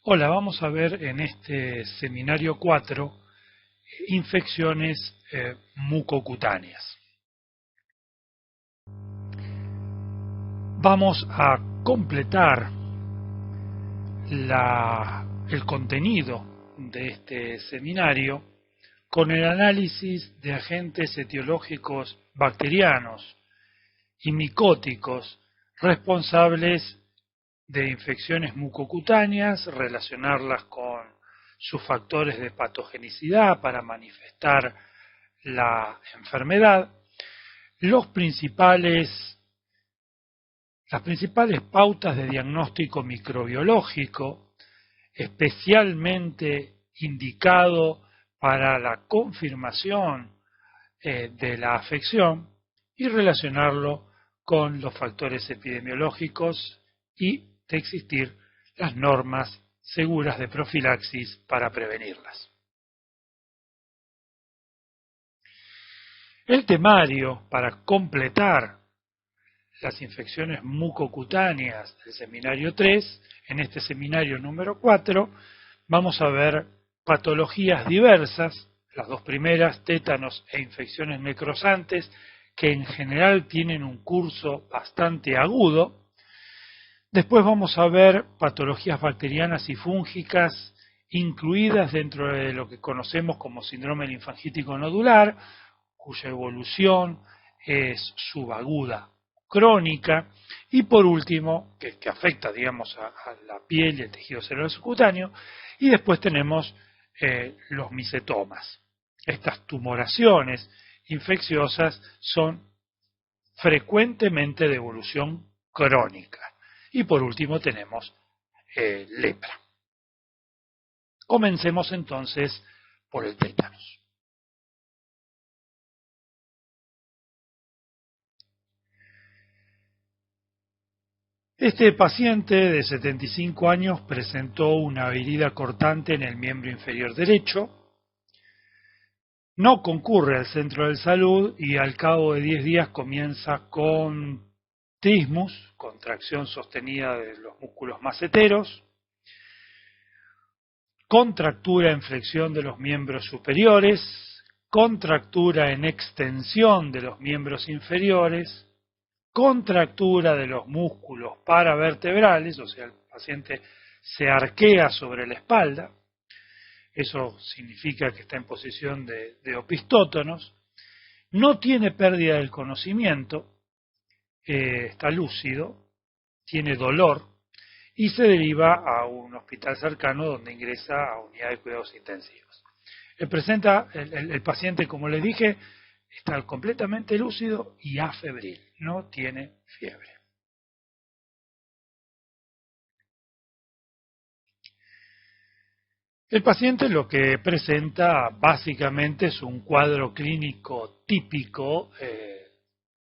Hola, vamos a ver en este seminario 4 infecciones mucocutáneas. Vamos a completar el contenido de este seminario con el análisis de agentes etiológicos bacterianos y micóticos responsables de infecciones mucocutáneas, relacionarlas con sus factores de patogenicidad para manifestar la enfermedad, las principales pautas de diagnóstico microbiológico, especialmente indicado para la confirmación de la afección y relacionarlo con los factores epidemiológicos y de existir las normas seguras de profilaxis para prevenirlas. El temario para completar las infecciones mucocutáneas del seminario 3, en este seminario número 4, vamos a ver patologías diversas, las dos primeras, tétanos e infecciones necrosantes, que en general tienen un curso bastante agudo. Después vamos a ver patologías bacterianas y fúngicas incluidas dentro de lo que conocemos como síndrome linfangítico nodular, cuya evolución es subaguda crónica, y por último, que afecta, digamos, a la piel y el tejido celular subcutáneo, y después tenemos los micetomas. Estas tumoraciones infecciosas son frecuentemente de evolución crónica. Y por último tenemos lepra. Comencemos entonces por el tétanos. Este paciente de 75 años presentó una herida cortante en el miembro inferior derecho, no concurre al centro de salud y al cabo de 10 días comienza con trismus, contracción sostenida de los músculos maceteros, contractura en flexión de los miembros superiores, contractura en extensión de los miembros inferiores, contractura de los músculos paravertebrales, o sea, el paciente se arquea sobre la espalda, eso significa que está en posición de opistótonos, no tiene pérdida del conocimiento, está lúcido, tiene dolor y se deriva a un hospital cercano donde ingresa a unidad de cuidados intensivos. El paciente, como les dije, está completamente lúcido y afebril, no tiene fiebre. El paciente lo que presenta básicamente es un cuadro clínico típico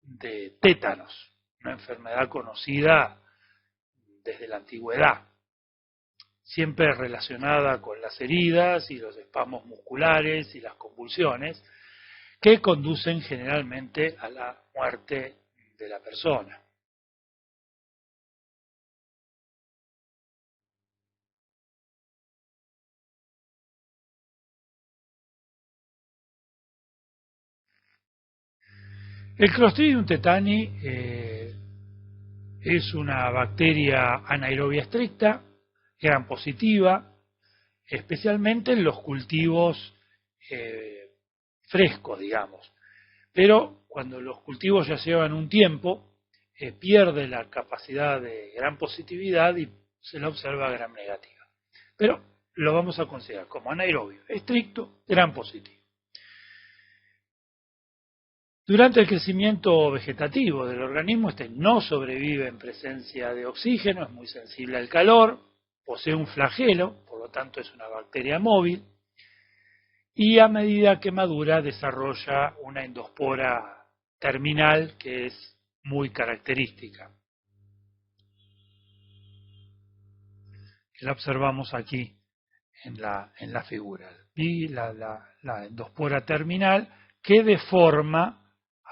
de tétanos, una enfermedad conocida desde la antigüedad, siempre relacionada con las heridas y los espasmos musculares y las convulsiones, que conducen generalmente a la muerte de la persona. El Clostridium tetani es una bacteria anaerobia estricta, gram positiva, especialmente en los cultivos frescos, digamos. Pero cuando los cultivos ya llevan un tiempo, pierde la capacidad de gram positividad y se la observa gram negativa. Pero lo vamos a considerar como anaerobio estricto, gram positivo. Durante el crecimiento vegetativo del organismo, este no sobrevive en presencia de oxígeno, es muy sensible al calor, posee un flagelo, por lo tanto es una bacteria móvil, y a medida que madura desarrolla una endospora terminal que es muy característica. La observamos aquí en la figura. Y la endospora terminal que deforma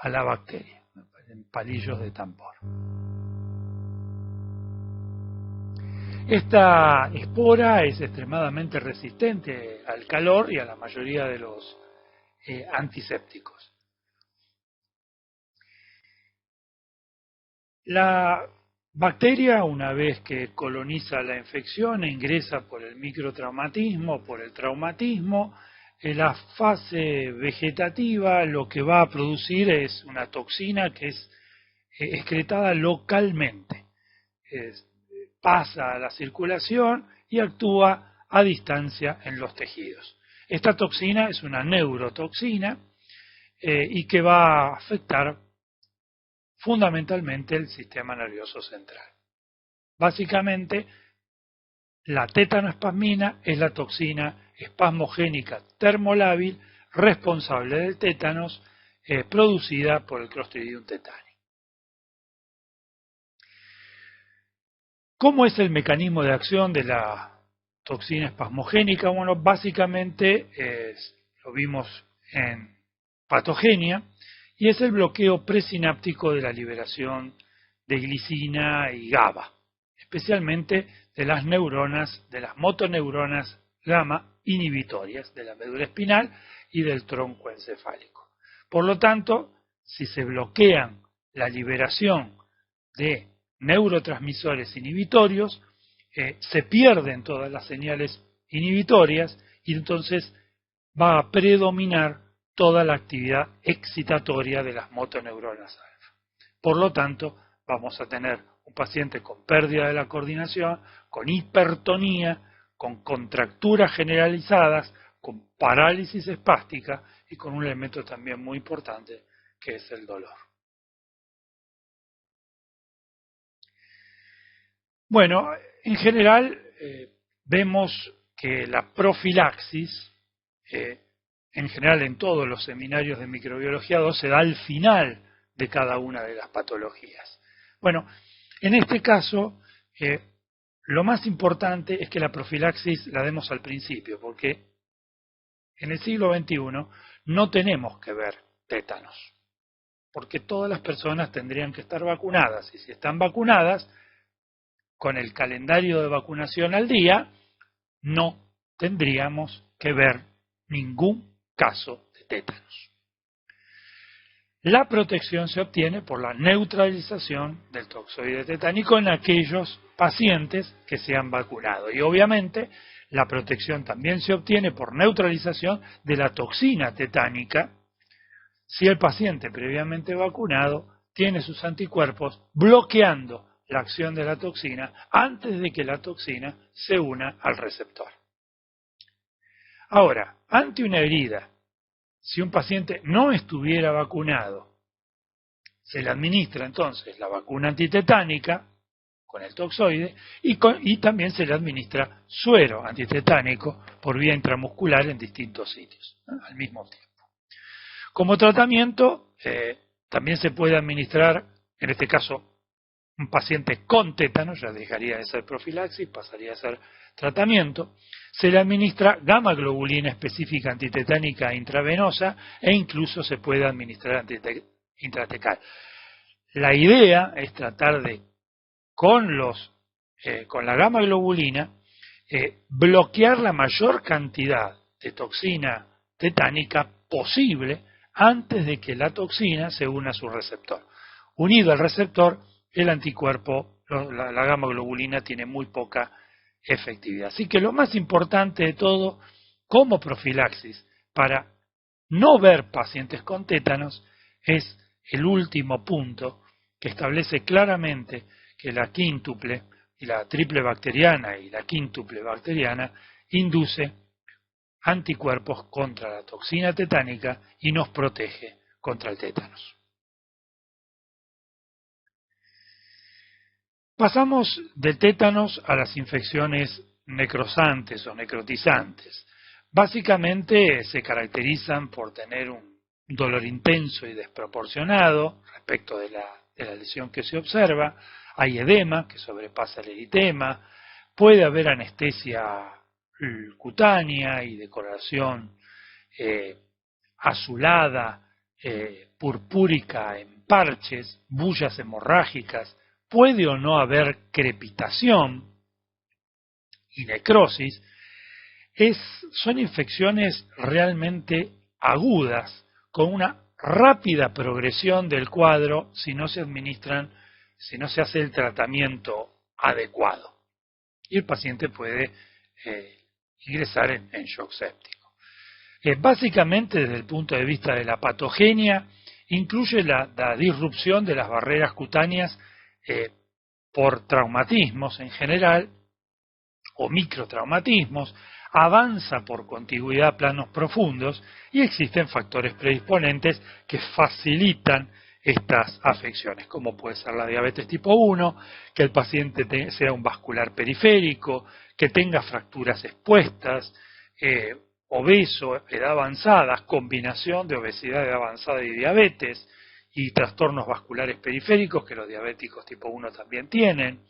a la bacteria, en palillos de tambor. Esta espora es extremadamente resistente al calor y a la mayoría de los antisépticos. La bacteria, una vez que coloniza la infección, ingresa por el microtraumatismo, por el traumatismo. En la fase vegetativa lo que va a producir es una toxina que es excretada localmente. Pasa a la circulación y actúa a distancia en los tejidos. Esta toxina es una neurotoxina y que va a afectar fundamentalmente el sistema nervioso central. Básicamente, la tétanoespasmina es la toxina espasmogénica termolábil responsable del tétanos producida por el Clostridium tetani. ¿Cómo es el mecanismo de acción de la toxina espasmogénica? Bueno, básicamente lo vimos en patogenia y es el bloqueo presináptico de la liberación de glicina y GABA, especialmente de las neuronas, de las motoneuronas gamma inhibitorias de la médula espinal y del tronco encefálico. Por lo tanto, si se bloquean la liberación de neurotransmisores inhibitorios, se pierden todas las señales inhibitorias y entonces va a predominar toda la actividad excitatoria de las motoneuronas alfa. Por lo tanto, vamos a tener un paciente con pérdida de la coordinación, con hipertonía, con contracturas generalizadas, con parálisis espástica y con un elemento también muy importante que es el dolor. Bueno, en general vemos que la profilaxis, en general en todos los seminarios de microbiología 2, se da al final de cada una de las patologías. Bueno, en este caso, lo más importante es que la profilaxis la demos al principio, porque en el siglo XXI no tenemos que ver tétanos, porque todas las personas tendrían que estar vacunadas, y si están vacunadas, con el calendario de vacunación al día, no tendríamos que ver ningún caso de tétanos. La protección se obtiene por la neutralización del toxoide tetánico en aquellos pacientes que se han vacunado. Y obviamente la protección también se obtiene por neutralización de la toxina tetánica si el paciente previamente vacunado tiene sus anticuerpos bloqueando la acción de la toxina antes de que la toxina se una al receptor. Ahora, ante una herida, si un paciente no estuviera vacunado, se le administra entonces la vacuna antitetánica con el toxoide y también se le administra suero antitetánico por vía intramuscular en distintos sitios, ¿no?, al mismo tiempo. Como tratamiento, también se puede administrar, en este caso, un paciente con tétano, ya dejaría de ser profilaxis, pasaría a ser tratamiento, se le administra gamma globulina específica antitetánica intravenosa e incluso se puede administrar intratecal. La idea es tratar de, con la gamma globulina, bloquear la mayor cantidad de toxina tetánica posible antes de que la toxina se una a su receptor. Unido al receptor, el anticuerpo, la gamma globulina, tiene muy poca efectividad. Así que lo más importante de todo, como profilaxis, para no ver pacientes con tétanos, es el último punto que establece claramente que la quíntuple y la triple bacteriana y la quíntuple bacteriana induce anticuerpos contra la toxina tetánica y nos protege contra el tétanos. Pasamos del tétanos a las infecciones necrosantes o necrotizantes. Básicamente se caracterizan por tener un dolor intenso y desproporcionado respecto de la lesión que se observa. Hay edema que sobrepasa el eritema, puede haber anestesia cutánea y decoloración azulada, purpúrica en parches, bullas hemorrágicas. Puede o no haber crepitación, y necrosis, son infecciones realmente agudas, con una rápida progresión del cuadro si no se hace el tratamiento adecuado. Y el paciente puede ingresar en shock séptico. Básicamente, desde el punto de vista de la patogenia, incluye la disrupción de las barreras cutáneas por traumatismos en general, o microtraumatismos, avanza por contigüidad a planos profundos y existen factores predisponentes que facilitan estas afecciones, como puede ser la diabetes tipo 1, que el paciente sea un vascular periférico, que tenga fracturas expuestas, obeso, edad avanzada, combinación de obesidad, edad avanzada y diabetes, y trastornos vasculares periféricos que los diabéticos tipo 1 también tienen.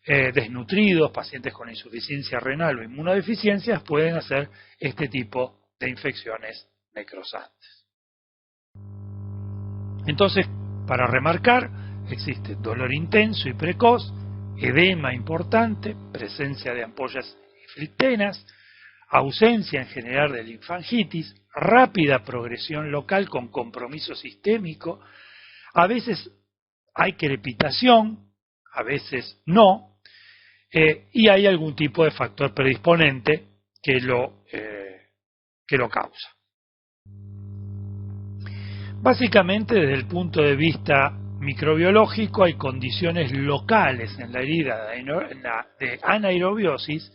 Desnutridos, pacientes con insuficiencia renal o inmunodeficiencias pueden hacer este tipo de infecciones necrosantes. Entonces, para remarcar, existe dolor intenso y precoz, edema importante, presencia de ampollas y flictenas, ausencia en general de linfangitis, rápida progresión local con compromiso sistémico, a veces hay crepitación, a veces no, y hay algún tipo de factor predisponente que lo causa. Básicamente, desde el punto de vista microbiológico, hay condiciones locales en la herida de anaerobiosis,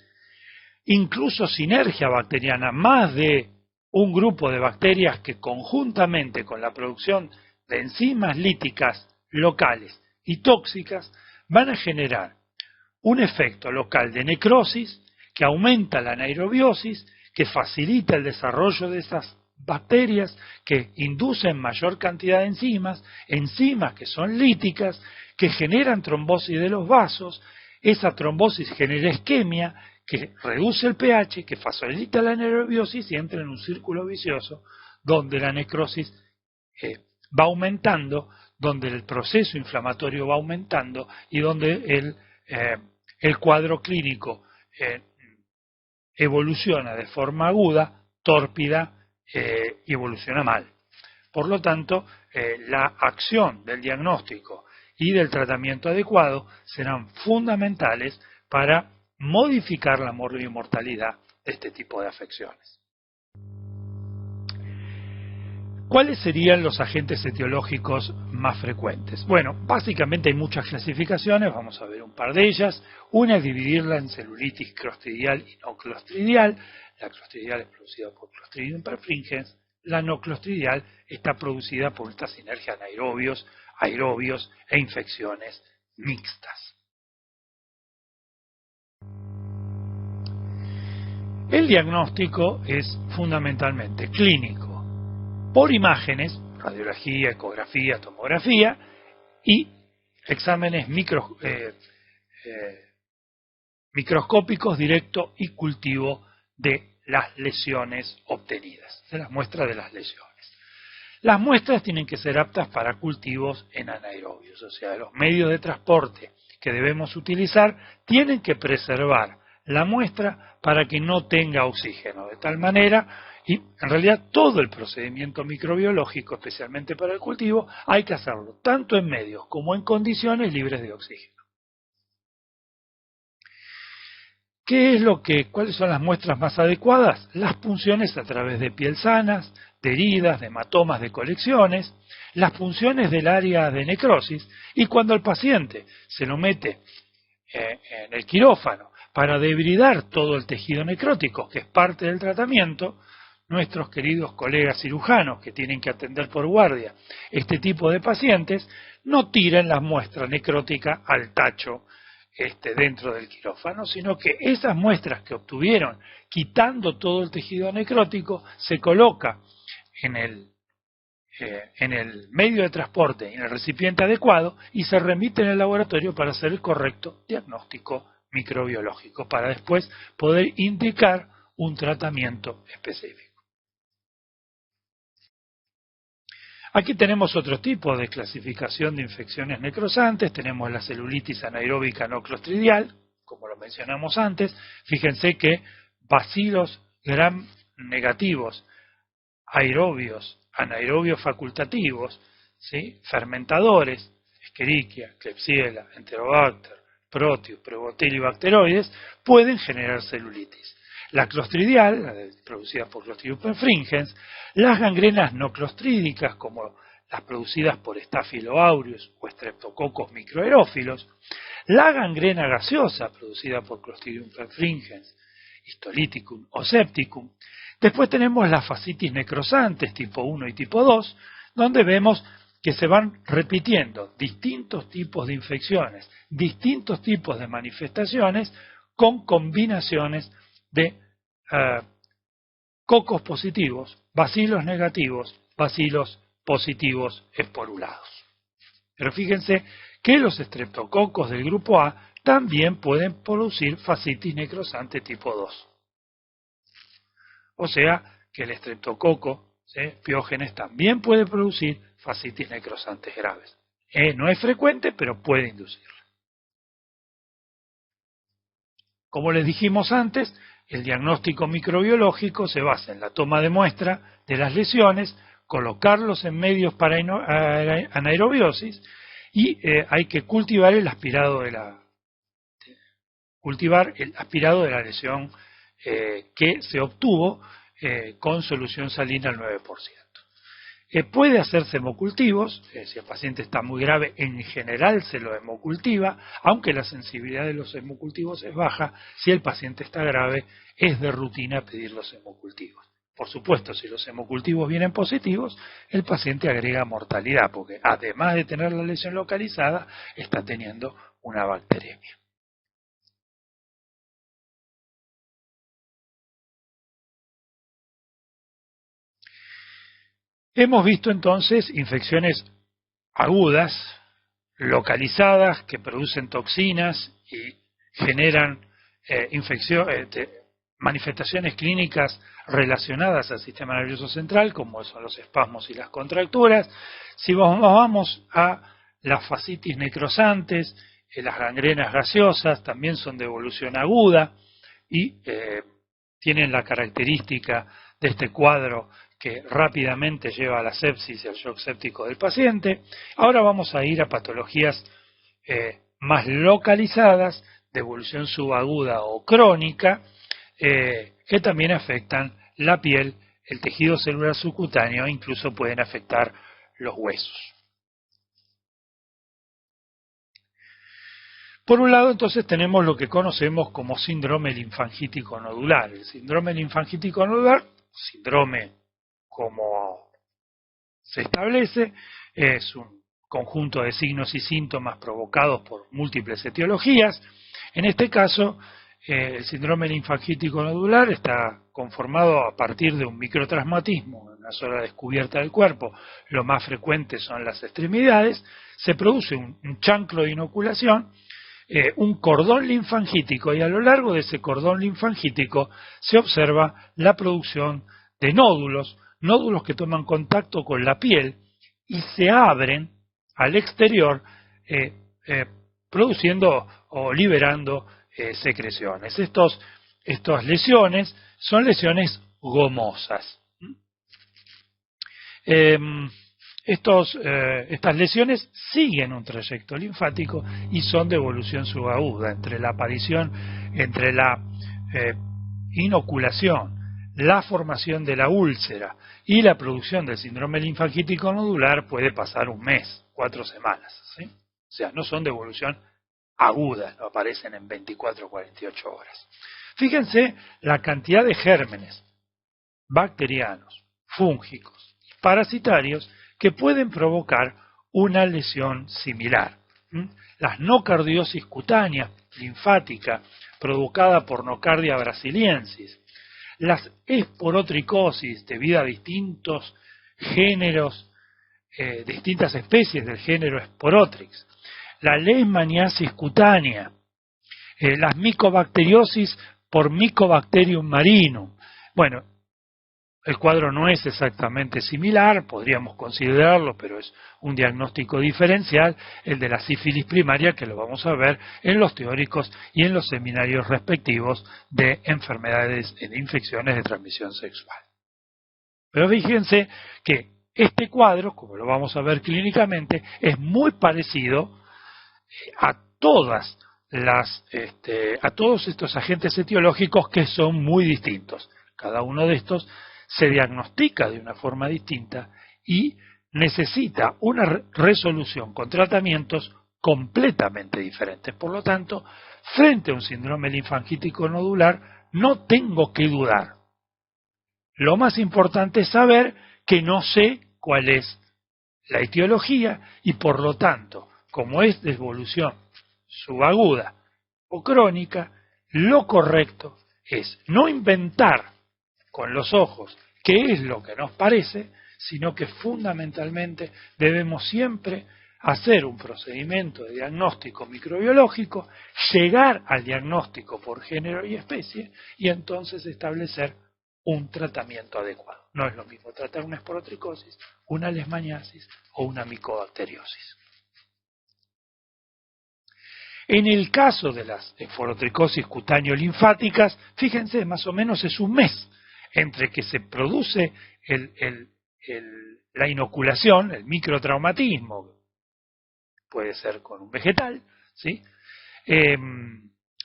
incluso sinergia bacteriana, más de un grupo de bacterias que conjuntamente con la producción de enzimas líticas locales y tóxicas van a generar un efecto local de necrosis que aumenta la anaerobiosis, que facilita el desarrollo de esas bacterias, que inducen mayor cantidad de enzimas que son líticas, que generan trombosis de los vasos, esa trombosis genera isquemia, que reduce el pH, que facilita la anaerobiosis y entra en un círculo vicioso donde la necrosis va aumentando, donde el proceso inflamatorio va aumentando y donde el cuadro clínico evoluciona de forma aguda, tórpida y evoluciona mal. Por lo tanto, la acción del diagnóstico y del tratamiento adecuado serán fundamentales para modificar la mortalidad de este tipo de afecciones. ¿Cuáles serían los agentes etiológicos más frecuentes? Bueno, básicamente hay muchas clasificaciones, vamos a ver un par de ellas. Una es dividirla en celulitis clostridial y no clostridial. La clostridial es producida por Clostridium perfringens, la no clostridial está producida por esta sinergia de aerobios e infecciones mixtas. El diagnóstico es fundamentalmente clínico, por imágenes, radiología, ecografía, tomografía y exámenes microscópicos directo y cultivo de las lesiones obtenidas, de las muestras de las lesiones. Las muestras tienen que ser aptas para cultivos en anaerobios, o sea, los medios de transporte que debemos utilizar tienen que preservar la muestra para que no tenga oxígeno, de tal manera, y en realidad todo el procedimiento microbiológico, especialmente para el cultivo, hay que hacerlo tanto en medios como en condiciones libres de oxígeno. ¿Cuáles son las muestras más adecuadas? Las punciones a través de piel sanas, de heridas, de hematomas, de colecciones, las punciones del área de necrosis, y cuando el paciente se lo mete en el quirófano para debridar todo el tejido necrótico, que es parte del tratamiento, nuestros queridos colegas cirujanos que tienen que atender por guardia este tipo de pacientes, no tiran la muestra necrótica al tacho dentro del quirófano, sino que esas muestras que obtuvieron quitando todo el tejido necrótico se coloca en el medio de transporte, en el recipiente adecuado, y se remite en el laboratorio para hacer el correcto diagnóstico microbiológico, para después poder indicar un tratamiento específico. Aquí tenemos otro tipo de clasificación de infecciones necrosantes, tenemos la celulitis anaeróbica no clostridial, como lo mencionamos antes. Fíjense que bacilos gram negativos, aerobios, anaerobios facultativos, ¿sí?, fermentadores, Escherichia, Klebsiella, Enterobacter, Proteus, Proboscis y Bacteroides, pueden generar celulitis. La clostridial, producida por Clostridium perfringens, las gangrenas no clostrídicas, como las producidas por Staphylo aureus o Streptococcus microaerófilos, la gangrena gaseosa, producida por Clostridium perfringens, Histolyticum o Septicum. Después tenemos las fascitis necrosantes tipo 1 y tipo 2, donde vemos que se van repitiendo distintos tipos de infecciones, distintos tipos de manifestaciones, con combinaciones de cocos positivos, bacilos negativos, bacilos positivos esporulados. Pero fíjense que los estreptococos del grupo A también pueden producir fascitis necrosante tipo 2. O sea que el estreptococo, ¿sí?, Piógenes, también puede producir fascitis necrosantes graves. No es frecuente, pero puede inducirla. Como les dijimos antes, el diagnóstico microbiológico se basa en la toma de muestra de las lesiones, colocarlos en medios para anaerobiosis y hay que cultivar el aspirado de la lesión que se obtuvo con solución salina al 9%. Puede hacerse hemocultivos, si el paciente está muy grave, en general se lo hemocultiva, aunque la sensibilidad de los hemocultivos es baja. Si el paciente está grave, es de rutina pedir los hemocultivos. Por supuesto, si los hemocultivos vienen positivos, el paciente agrega mortalidad, porque además de tener la lesión localizada, está teniendo una bacteremia. Hemos visto entonces infecciones agudas, localizadas, que producen toxinas y generan manifestaciones clínicas relacionadas al sistema nervioso central, como son los espasmos y las contracturas. Si vamos a las fascitis necrosantes, las gangrenas gaseosas también son de evolución aguda y tienen la característica de este cuadro que rápidamente lleva a la sepsis y al shock séptico del paciente. Ahora vamos a ir a patologías más localizadas, de evolución subaguda o crónica, que también afectan la piel, el tejido celular subcutáneo e incluso pueden afectar los huesos. Por un lado, entonces, tenemos lo que conocemos como síndrome linfangítico nodular. El síndrome linfangítico nodular, síndrome como se establece, es un conjunto de signos y síntomas provocados por múltiples etiologías. En este caso, el síndrome linfangítico nodular está conformado a partir de un microtraumatismo en una zona descubierta del cuerpo. Lo más frecuente son las extremidades. Se produce un chancro de inoculación, un cordón linfangítico, y a lo largo de ese cordón linfangítico se observa la producción de nódulos que toman contacto con la piel y se abren al exterior, produciendo o liberando secreciones. Estas lesiones son lesiones gomosas. Estas lesiones siguen un trayecto linfático y son de evolución subaguda. Entre la inoculación, la formación de la úlcera y la producción del síndrome linfangítico nodular puede pasar un mes, 4 semanas, ¿sí? O sea, no son de evolución aguda, no aparecen en 24 o 48 horas. Fíjense la cantidad de gérmenes bacterianos, fúngicos, parasitarios que pueden provocar una lesión similar. Las nocardiosis cutánea linfática provocada por Nocardia brasiliensis, las esporotricosis debido a distintos géneros, distintas especies del género Sporotrix, la leishmaniasis cutánea, las micobacteriosis por Mycobacterium marinum. Bueno, el cuadro no es exactamente similar, podríamos considerarlo, pero es un diagnóstico diferencial, el de la sífilis primaria, que lo vamos a ver en los teóricos y en los seminarios respectivos de enfermedades e infecciones de transmisión sexual. Pero fíjense que este cuadro, como lo vamos a ver clínicamente, es muy parecido a todos estos agentes etiológicos que son muy distintos. Cada uno de estos se diagnostica de una forma distinta y necesita una resolución con tratamientos completamente diferentes. Por lo tanto, frente a un síndrome linfangítico nodular, no tengo que dudar. Lo más importante es saber que no sé cuál es la etiología y, por lo tanto, como es de evolución subaguda o crónica, lo correcto es no inventar con los ojos qué es lo que nos parece, sino que fundamentalmente debemos siempre hacer un procedimiento de diagnóstico microbiológico, llegar al diagnóstico por género y especie y entonces establecer un tratamiento adecuado. No es lo mismo tratar una esporotricosis, una leishmaniasis o una micobacteriosis. En el caso de las esporotricosis cutáneo-linfáticas, fíjense, más o menos es un mes entre que se produce la inoculación, el microtraumatismo, puede ser con un vegetal, ¿sí?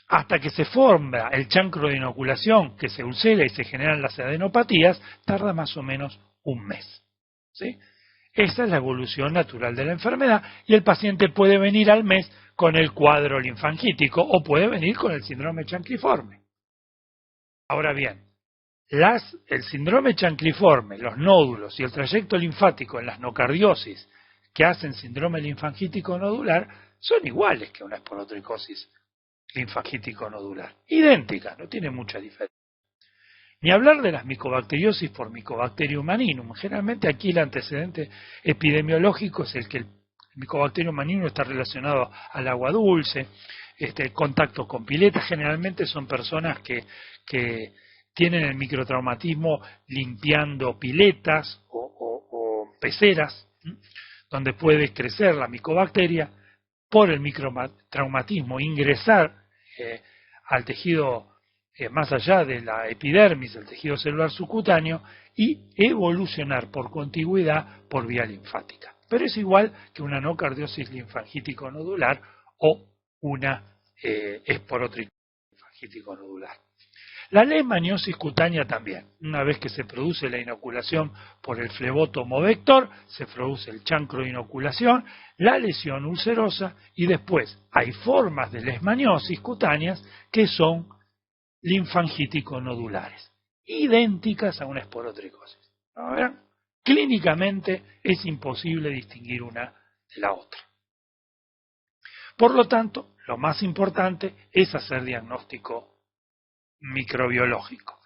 Hasta que se forma el chancro de inoculación, que se ulcera y se generan las adenopatías, tarda más o menos un mes, ¿sí? Esa es la evolución natural de la enfermedad y el paciente puede venir al mes con el cuadro linfangítico o puede venir con el síndrome chancliforme. Ahora bien, el síndrome chancliforme, los nódulos y el trayecto linfático en las nocardiosis que hacen síndrome linfangítico nodular son iguales que una esporotricosis linfangítico nodular. Idénticas, no tiene mucha diferencia. Ni hablar de las micobacteriosis por Mycobacterium maninum. Generalmente aquí el antecedente epidemiológico es el que el Mycobacterium maninum está relacionado al agua dulce, contacto con piletas. Generalmente son personas que tienen el microtraumatismo limpiando piletas o peceras, donde puede crecer la micobacteria por el microtraumatismo, ingresar al tejido más allá de la epidermis, el tejido celular subcutáneo, y evolucionar por contigüidad por vía linfática. Pero es igual que una nocardiosis linfangítico nodular o una esporotricosis linfangítico nodular. La leishmaniosis cutánea también. Una vez que se produce la inoculación por el flebotomo vector, se produce el chancro de inoculación, la lesión ulcerosa y después hay formas de leishmaniosis cutáneas que son linfangítico nodulares, idénticas a una esporotricosis. ¿No? Clínicamente es imposible distinguir una de la otra. Por lo tanto, lo más importante es hacer diagnóstico microbiológico.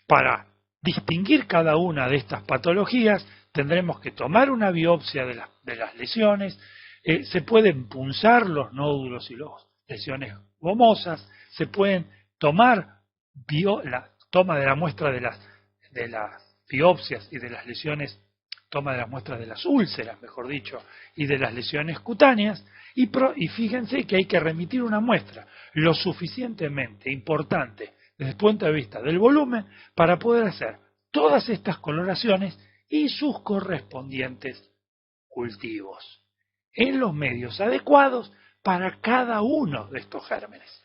Para distinguir cada una de estas patologías tendremos que tomar una biopsia de las lesiones, se pueden punzar los nódulos y las lesiones gomosas, se pueden tomar la toma de la muestra de las biopsias y de las lesiones, toma de las muestras de las úlceras, mejor dicho, y de las lesiones cutáneas, y fíjense que hay que remitir una muestra lo suficientemente importante desde el punto de vista del volumen para poder hacer todas estas coloraciones y sus correspondientes cultivos en los medios adecuados para cada uno de estos gérmenes.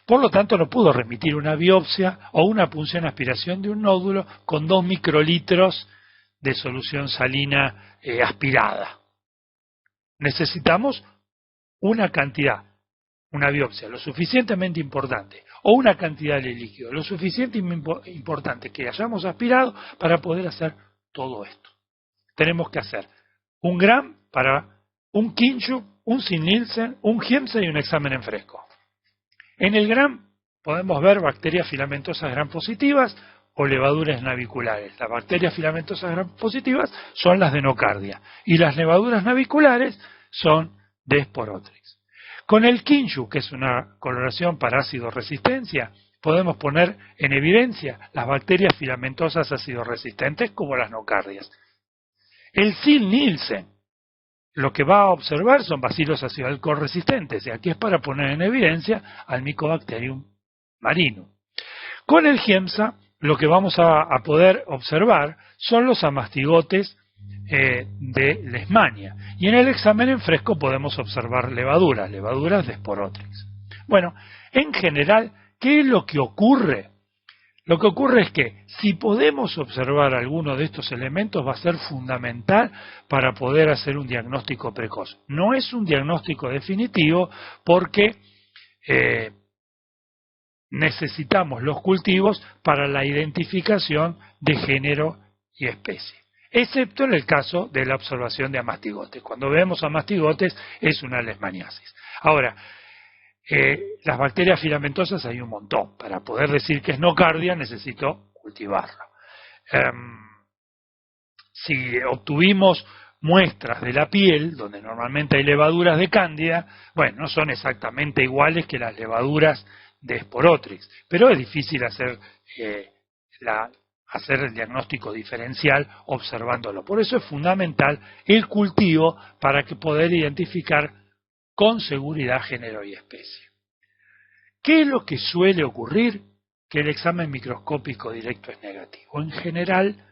Por lo tanto, no pudo remitir una biopsia o una punción aspiración de un nódulo con 2 microlitros de solución salina aspirada. Necesitamos una cantidad, una biopsia lo suficientemente importante o una cantidad de líquido lo suficientemente importante que hayamos aspirado para poder hacer todo esto. Tenemos que hacer un Gram para un Kinshuk, un Sid-Nielsen, un Giemsa y un examen en fresco. En el Gram podemos ver bacterias filamentosas Gram positivas o levaduras naviculares. Las bacterias filamentosas Gram positivas son las de nocardia y las levaduras naviculares son de Sporotrix. Con el Kinshuk, que es una coloración para ácido resistencia, podemos poner en evidencia las bacterias filamentosas ácido resistentes como las nocardias. El Ziehl-Neelsen lo que va a observar son bacilos ácido alcohol resistentes, y aquí es para poner en evidencia al Mycobacterium marinum. Con el GIEMSA lo que vamos a poder observar son los amastigotes de Leishmania, y en el examen en fresco podemos observar levaduras de Sporotrix. Bueno, en general, ¿qué es lo que ocurre? Lo que ocurre es que si podemos observar alguno de estos elementos va a ser fundamental para poder hacer un diagnóstico precoz. No es un diagnóstico definitivo porque necesitamos los cultivos para la identificación de género y especie, excepto en el caso de la observación de amastigotes. Cuando vemos amastigotes es una leishmaniasis. Ahora, las bacterias filamentosas hay un montón. Para poder decir que es nocardia necesito cultivarlo. Si obtuvimos muestras de la piel, donde normalmente hay levaduras de cándida, bueno, no son exactamente iguales que las levaduras de Sporotrix, pero es difícil hacer el diagnóstico diferencial observándolo. Por eso es fundamental el cultivo para que poder identificar con seguridad género y especie. ¿Qué es lo que suele ocurrir? Que el examen microscópico directo es negativo. En general,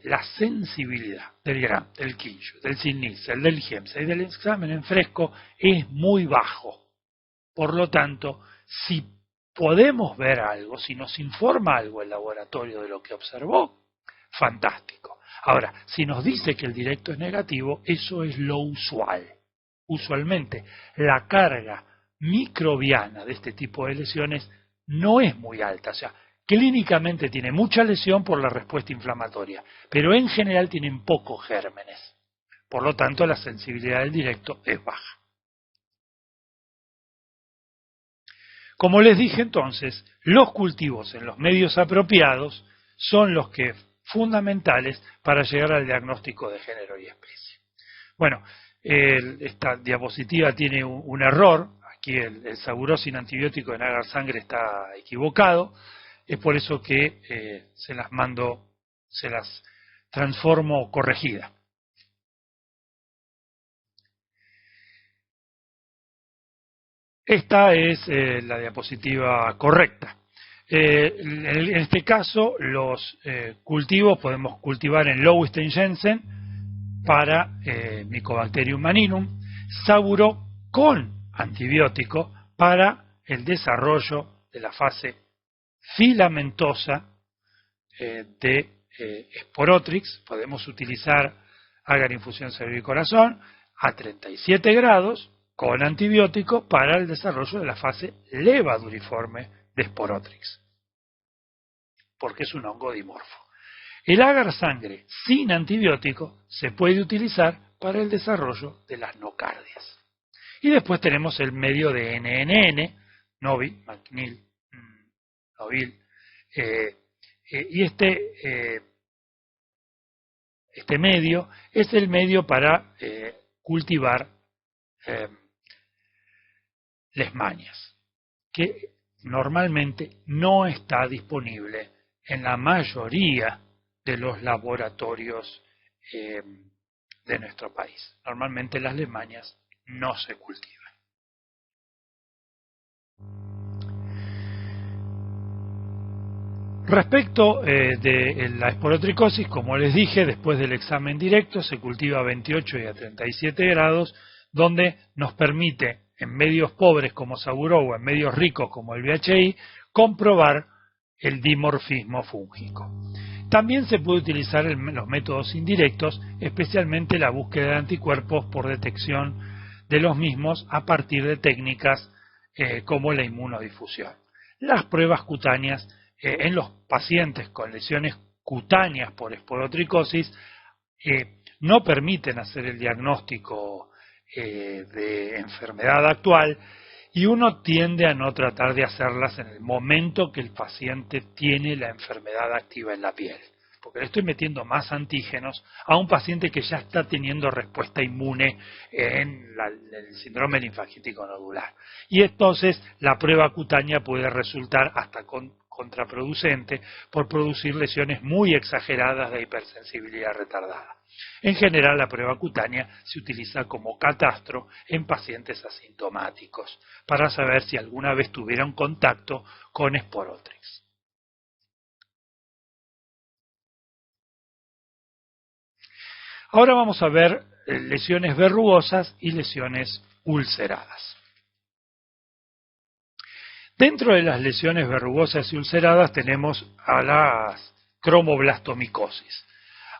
la sensibilidad del Gram, del Quincho, del Ziehl-Neelsen, del GIEMSA y del examen en fresco es muy bajo. Por lo tanto, si podemos ver algo, si nos informa algo el laboratorio de lo que observó, fantástico. Ahora, si nos dice que el directo es negativo, eso es lo usual. Usualmente, la carga microbiana de este tipo de lesiones no es muy alta, o sea, clínicamente tiene mucha lesión por la respuesta inflamatoria, pero en general tienen pocos gérmenes. Por lo tanto, la sensibilidad del directo es baja. Como les dije entonces, los cultivos en los medios apropiados son los que fundamentales para llegar al diagnóstico de género y especie. Bueno, esta diapositiva tiene un error. Aquí el saburosin antibiótico en agar sangre está equivocado. Es por eso que se las transformo corregida. Esta es la diapositiva correcta. En este caso, los cultivos podemos cultivar en Lowenstein-Jensen para Mycobacterium marinum, Saburo con antibiótico para el desarrollo de la fase filamentosa de Sporotrix. Podemos utilizar agar infusión cerebro-corazón a 37 grados con antibiótico para el desarrollo de la fase levaduriforme de Sporotrix, porque es un hongo dimorfo. El agar sangre sin antibiótico se puede utilizar para el desarrollo de las nocardias. Y después tenemos el medio de NNN, Novi, McNeil, Novil, y este medio es el medio para cultivar leishmanias, que normalmente no está disponible en la mayoría de los laboratorios de nuestro país. Normalmente las leishmanias no se cultivan. Respecto de la esporotricosis, como les dije, después del examen directo se cultiva a 28 y a 37 grados, donde nos permite, en medios pobres como Saburo o en medios ricos como el VHI, comprobar el dimorfismo fúngico. También se puede utilizar los métodos indirectos, especialmente la búsqueda de anticuerpos por detección de los mismos a partir de técnicas como la inmunodifusión. Las pruebas cutáneas en los pacientes con lesiones cutáneas por esporotricosis no permiten hacer el diagnóstico de enfermedad actual, y uno tiende a no tratar de hacerlas en el momento que el paciente tiene la enfermedad activa en la piel, porque porque le estoy metiendo más antígenos a un paciente que ya está teniendo respuesta inmune en el síndrome linfangítico nodular. Y entonces la prueba cutánea puede resultar hasta contraproducente por producir lesiones muy exageradas de hipersensibilidad retardada. En general, la prueba cutánea se utiliza como catastro en pacientes asintomáticos para saber si alguna vez tuvieron contacto con Sporotrix. Ahora vamos a ver lesiones verrugosas y lesiones ulceradas. Dentro de las lesiones verrugosas y ulceradas tenemos a las cromoblastomicosis,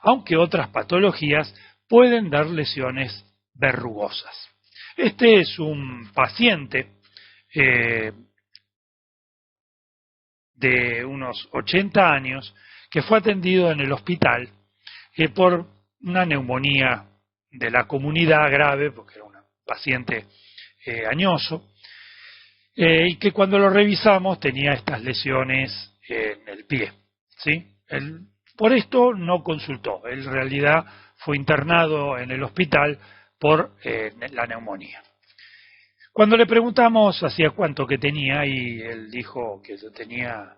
aunque otras patologías pueden dar lesiones verrugosas. Este es un paciente de unos 80 años que fue atendido en el hospital por una neumonía de la comunidad grave, porque era un paciente añoso, y que cuando lo revisamos tenía estas lesiones en el pie, ¿sí? Él, por esto no consultó, él en realidad fue internado en el hospital por la neumonía. Cuando le preguntamos hacía cuánto que tenía, y él dijo que lo tenía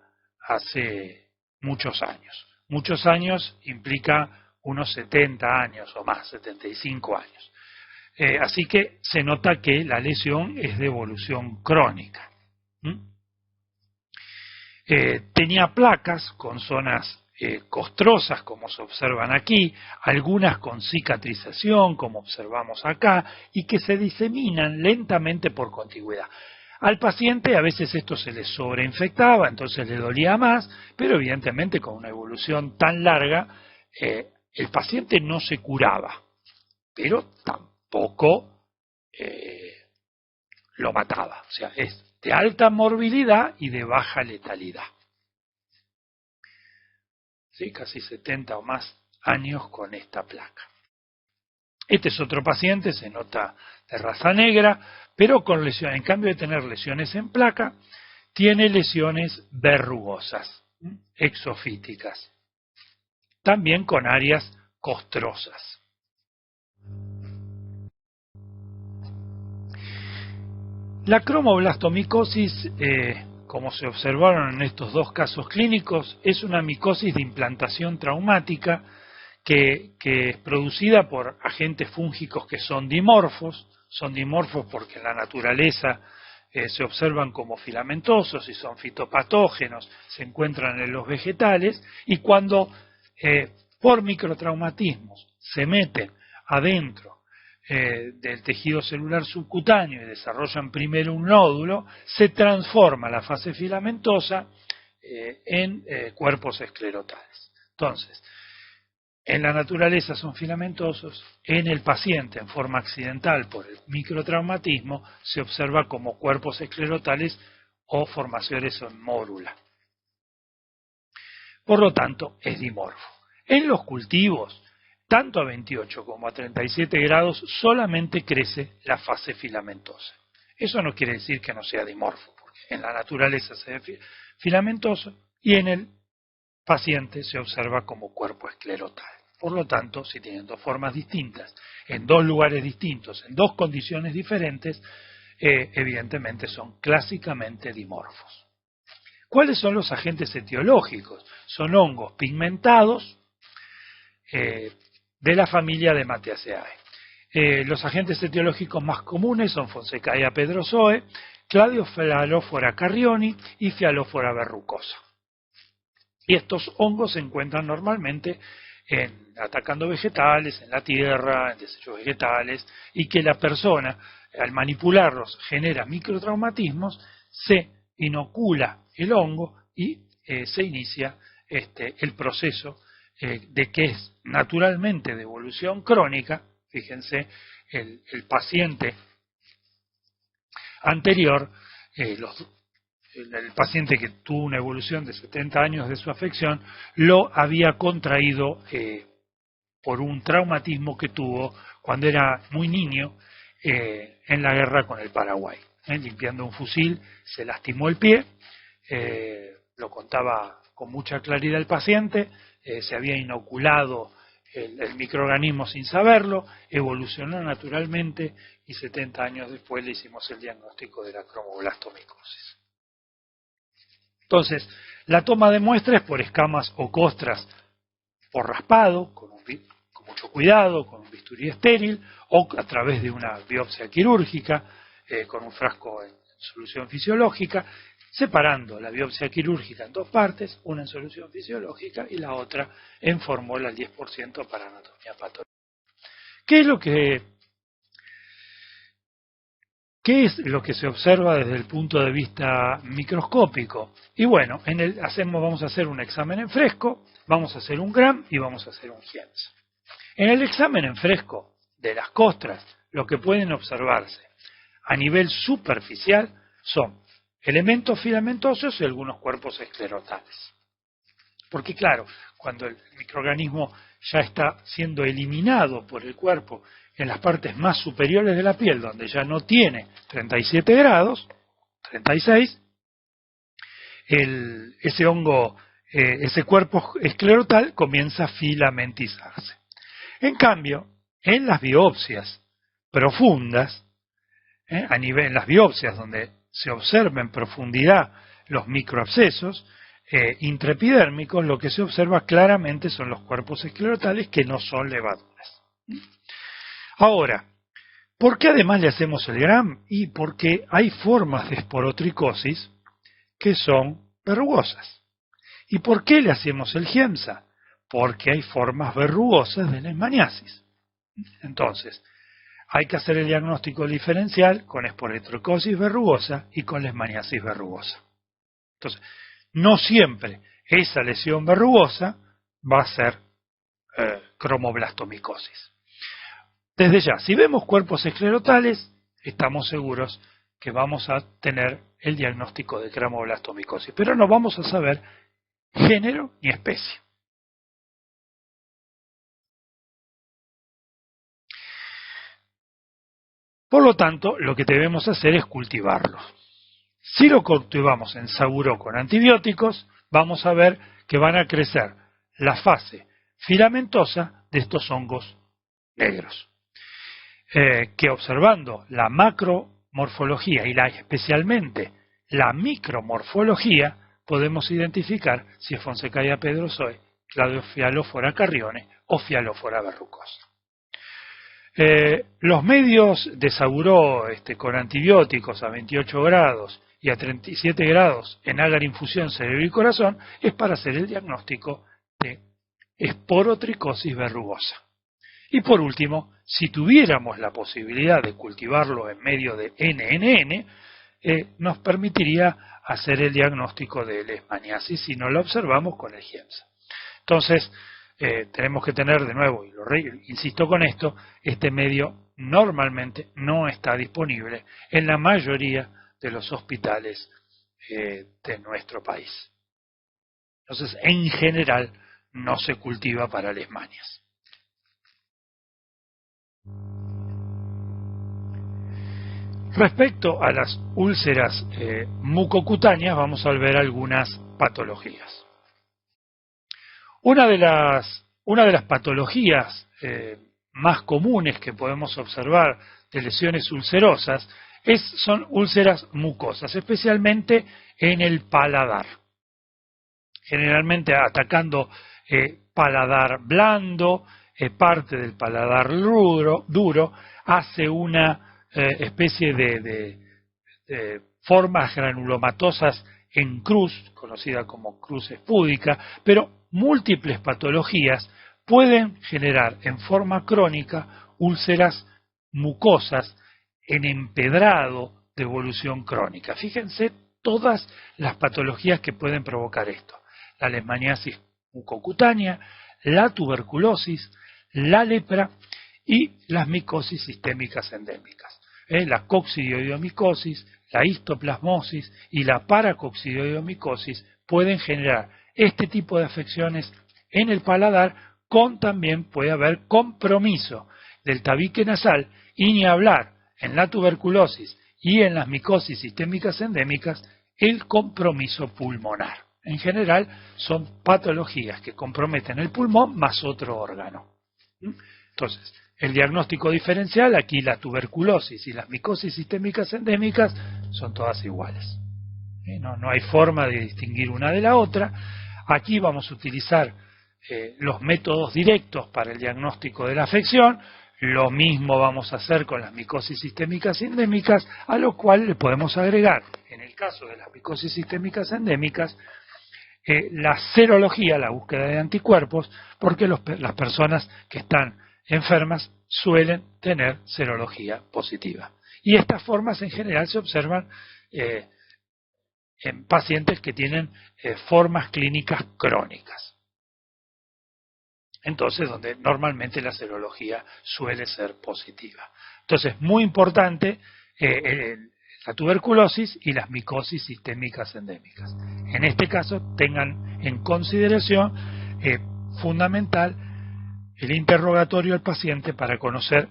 hace muchos años. Muchos años implica unos 70 años o más, 75 años. Así que se nota que la lesión es de evolución crónica. Tenía placas con zonas costrosas, como se observan aquí, algunas con cicatrización, como observamos acá, y que se diseminan lentamente por contigüidad. Al paciente a veces esto se le sobreinfectaba, entonces le dolía más, pero evidentemente con una evolución tan larga, el paciente no se curaba, pero tampoco lo mataba. O sea, es de alta morbilidad y de baja letalidad. ¿Sí? Casi 70 o más años con esta placa. Este es otro paciente, se nota de raza negra, pero con lesiones, en cambio de tener lesiones en placa, tiene lesiones verrugosas, exofíticas, también con áreas costrosas. La cromoblastomicosis, como se observaron en estos dos casos clínicos, es una micosis de implantación traumática que es producida por agentes fúngicos que son dimorfos porque en la naturaleza se observan como filamentosos y son fitopatógenos, se encuentran en los vegetales, y cuando por microtraumatismos se meten adentro del tejido celular subcutáneo y desarrollan primero un nódulo, se transforma la fase filamentosa en cuerpos esclerotales. Entonces, en la naturaleza son filamentosos, en el paciente en forma accidental por el microtraumatismo se observa como cuerpos esclerotales o formaciones en mórula. Por lo tanto, es dimorfo. En los cultivos, tanto a 28 como a 37 grados, solamente crece la fase filamentosa. Eso no quiere decir que no sea dimorfo, porque en la naturaleza se ve filamentoso y en el paciente se observa como cuerpo esclerotal. Por lo tanto, si tienen dos formas distintas, en dos lugares distintos, en dos condiciones diferentes, evidentemente son clásicamente dimorfos. ¿Cuáles son los agentes etiológicos? Son hongos pigmentados de la familia de Matiaceae. Los agentes etiológicos más comunes son Fonsecaea pedrozoe, Cladiophyllófora carrioni y Phyalophora verrucosa. Y estos hongos se encuentran normalmente atacando vegetales, en la tierra, en desechos vegetales, y que la persona, al manipularlos, genera microtraumatismos, se inocula el hongo y se inicia el proceso de que es naturalmente de evolución crónica. Fíjense, el paciente anterior, el paciente que tuvo una evolución de 70 años de su afección, lo había contraído por un traumatismo que tuvo cuando era muy niño en la guerra con el Paraguay. Limpiando un fusil, se lastimó el pie, lo contaba con mucha claridad el paciente, se había inoculado el microorganismo sin saberlo, evolucionó naturalmente y 70 años después le hicimos el diagnóstico de la cromoblastomicosis. Entonces, la toma de muestras por escamas o costras por raspado, con mucho cuidado, con un bisturí estéril, o a través de una biopsia quirúrgica, con un frasco en solución fisiológica, separando la biopsia quirúrgica en dos partes, una en solución fisiológica y la otra en fórmula al 10% para anatomía patológica. ¿Qué es lo que se observa desde el punto de vista microscópico? Y bueno, vamos a hacer un examen en fresco, vamos a hacer un Gram y vamos a hacer un HIEMS. En el examen en fresco de las costras, lo que pueden observarse a nivel superficial son elementos filamentosos y algunos cuerpos esclerotales. Porque claro, cuando el microorganismo ya está siendo eliminado por el cuerpo en las partes más superiores de la piel, donde ya no tiene 37 grados, 36, ese hongo, ese cuerpo esclerotal comienza a filamentizarse. En cambio, en las biopsias profundas, en las biopsias donde se observa en profundidad los microabscesos intraepidérmicos, lo que se observa claramente son los cuerpos esclerotales que no son levaduras. Ahora, ¿por qué además le hacemos el Gram? Y porque hay formas de esporotricosis que son verrugosas. ¿Y por qué le hacemos el GIEMSA? Porque hay formas verrugosas de leishmaniasis. Entonces, hay que hacer el diagnóstico diferencial con esporotricosis verrugosa y con leishmaniasis verrugosa. Entonces, no siempre esa lesión verrugosa va a ser cromoblastomicosis. Desde ya, si vemos cuerpos esclerotales, estamos seguros que vamos a tener el diagnóstico de cromoblastomicosis, pero no vamos a saber género ni especie. Por lo tanto, lo que debemos hacer es cultivarlos. Si lo cultivamos en saburó con antibióticos, vamos a ver que van a crecer la fase filamentosa de estos hongos negros. Que observando la macromorfología y especialmente la micromorfología, podemos identificar si es Fonsecaia pedrozoe, Cladofialófora carrione o Fialófora verrucosa. Los medios de saburó con antibióticos a 28 grados y a 37 grados en agar infusión cerebro y corazón es para hacer el diagnóstico de esporotricosis verrugosa. Y por último, si tuviéramos la posibilidad de cultivarlo en medio de NNN, nos permitiría hacer el diagnóstico de leishmaniasis si no lo observamos con el GIEMSA. Entonces, tenemos que tener de nuevo, y insisto con esto, este medio normalmente no está disponible en la mayoría de los hospitales de nuestro país. Entonces, en general, no se cultiva para leishmanias. Respecto a las úlceras mucocutáneas, vamos a ver algunas patologías. Una de las patologías más comunes que podemos observar de lesiones ulcerosas son úlceras mucosas, especialmente en el paladar. Generalmente atacando paladar blando, parte del paladar duro, hace una especie de formas granulomatosas en cruz, conocida como cruz espúdica, pero múltiples patologías pueden generar en forma crónica úlceras mucosas en empedrado de evolución crónica. Fíjense todas las patologías que pueden provocar esto: la leishmaniasis mucocutánea, la tuberculosis, la lepra y las micosis sistémicas endémicas. La coccidioidomicosis, la histoplasmosis y la paracoccidioidomicosis pueden generar este tipo de afecciones en el paladar, también puede haber compromiso del tabique nasal, y ni hablar en la tuberculosis y en las micosis sistémicas endémicas el compromiso pulmonar. en general son patologías que comprometen el pulmón más otro órgano. Entonces, el diagnóstico diferencial, aquí la tuberculosis y las micosis sistémicas endémicas son todas iguales. No hay forma de distinguir una de la otra. Aquí vamos a utilizar los métodos directos para el diagnóstico de la afección. Lo mismo vamos a hacer con las micosis sistémicas endémicas, a lo cual le podemos agregar, en el caso de las micosis sistémicas endémicas, la serología, la búsqueda de anticuerpos, porque las personas que están enfermas suelen tener serología positiva. Y estas formas en general se observan en pacientes que tienen formas clínicas crónicas. Entonces, donde normalmente la serología suele ser positiva. Entonces, muy importante la tuberculosis y las micosis sistémicas endémicas. En este caso, tengan en consideración fundamental el interrogatorio al paciente para conocer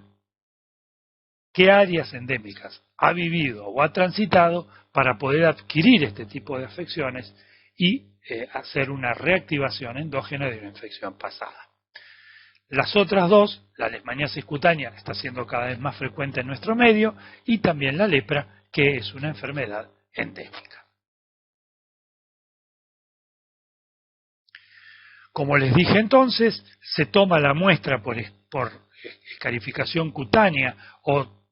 qué áreas endémicas ha vivido o ha transitado para poder adquirir este tipo de afecciones y hacer una reactivación endógena de una infección pasada. Las otras dos, la leishmaniasis cutánea, está siendo cada vez más frecuente en nuestro medio, y también la lepra, que es una enfermedad endémica. Como les dije entonces, se toma la muestra por escarificación cutánea o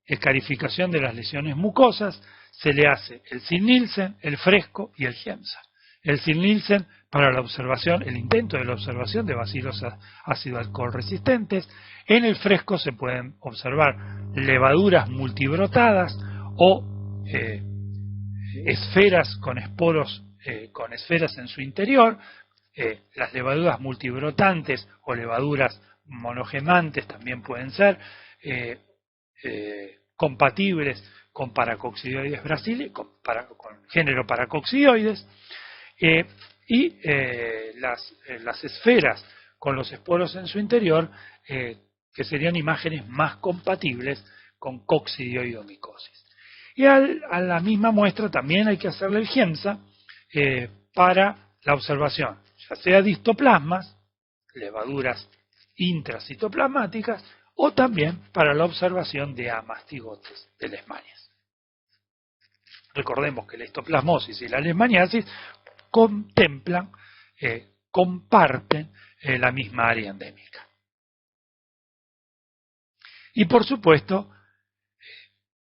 escarificación de las lesiones mucosas, se le hace el Zinn-Nielsen, el fresco y el Giemsa. El Zinn-Nielsen para la observación, el intento de la observación de bacilos ácido alcohol resistentes. En el fresco se pueden observar levaduras multibrotadas o esferas con esporos, con esferas en su interior. Las levaduras multibrotantes o levaduras monogemantes también pueden ser compatibles con Paracoccidioides brasiliensis, con género Paracoccidioides, y las esferas con los esporos en su interior, que serían imágenes más compatibles con coccidioidomicosis. Y a la misma muestra también hay que hacerle el Giemsa para la observación, ya sea de histoplasmas, levaduras intracitoplasmáticas, o también para la observación de amastigotes de leishmanias. Recordemos que la histoplasmosis y la leishmaniasis contemplan, comparten la misma área endémica. Y por supuesto,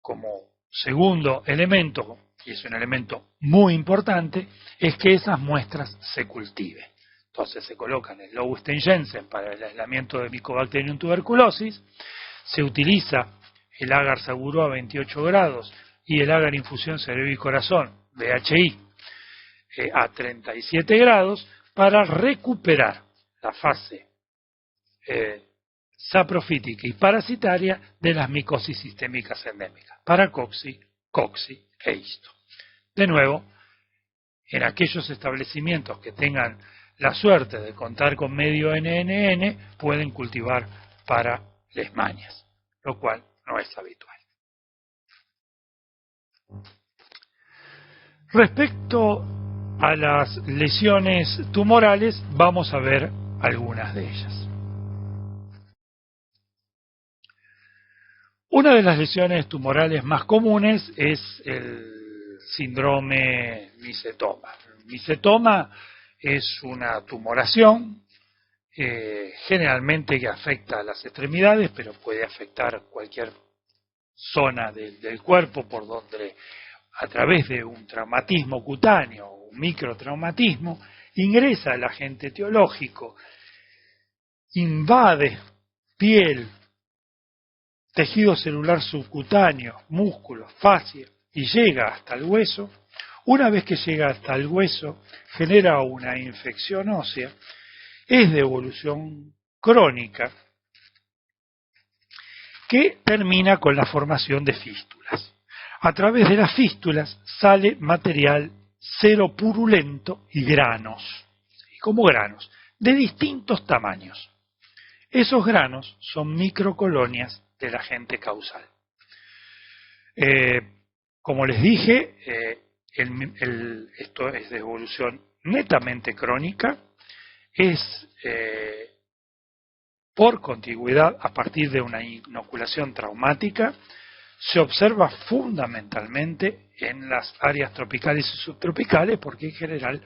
como segundo elemento, y es un elemento muy importante, es que esas muestras se cultiven. Entonces se colocan el Lowstein-Jensen para el aislamiento de Mycobacterium tuberculosis, se utiliza el agar Saguro a 28 grados y el agar infusión cerebro y corazón, BHI, a 37 grados para recuperar la fase saprofítica y parasitaria de las micosis sistémicas endémicas, Paracocci, Cocci e Histo. De nuevo, en aquellos establecimientos que tengan la suerte de contar con medio NNN, pueden cultivar para leishmanias, lo cual no es habitual. Respecto a las lesiones tumorales, vamos a ver algunas de ellas. Una de las lesiones tumorales más comunes es el síndrome micetoma. El micetoma es una tumoración generalmente que afecta a las extremidades, pero puede afectar cualquier zona del cuerpo por donde, a través de un traumatismo cutáneo o un microtraumatismo, ingresa el agente etiológico, invade piel, tejido celular subcutáneo, músculos, fascia y llega hasta el hueso. Una vez que llega hasta el hueso, genera una infección ósea, es de evolución crónica, que termina con la formación de fístulas. A través de las fístulas sale material seropurulento y granos, como granos, de distintos tamaños. Esos granos son microcolonias del agente causal. Como les dije, esto es de evolución netamente crónica, es por contigüidad a partir de una inoculación traumática, se observa fundamentalmente en las áreas tropicales y subtropicales, porque en general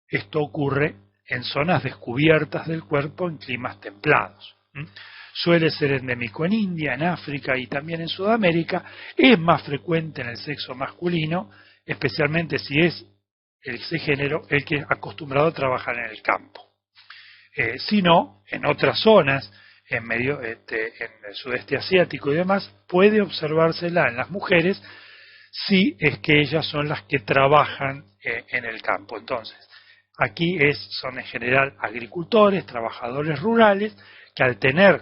esto ocurre en zonas descubiertas del cuerpo en climas templados. Suele ser endémico en India, en África y también en Sudamérica. Es más frecuente en el sexo masculino, especialmente si es ese género el que es acostumbrado a trabajar en el campo. Si no, en otras zonas, en el sudeste asiático y demás, puede observársela en las mujeres si es que ellas son las que trabajan en el campo. Entonces, aquí son en general agricultores, trabajadores rurales, que al tener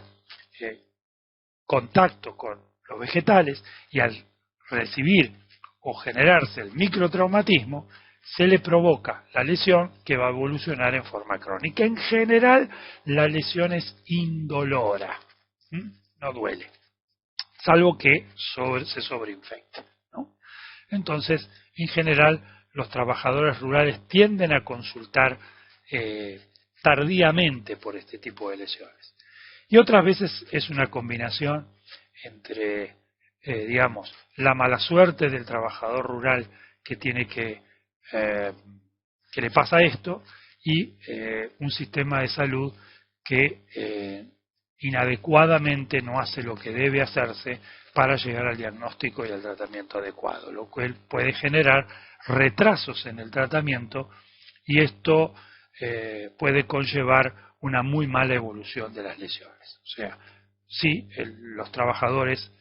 contacto con los vegetales y al recibir o generarse el microtraumatismo, se le provoca la lesión que va a evolucionar en forma crónica. En general, la lesión es indolora, no duele, salvo que se sobreinfecte, ¿no? Entonces, en general, los trabajadores rurales tienden a consultar tardíamente por este tipo de lesiones. Y otras veces es una combinación entre, digamos, la mala suerte del trabajador rural que tiene que le pasa esto y un sistema de salud que inadecuadamente no hace lo que debe hacerse para llegar al diagnóstico y al tratamiento adecuado, lo cual puede generar retrasos en el tratamiento y esto puede conllevar una muy mala evolución de las lesiones. O sea, sí, los trabajadores,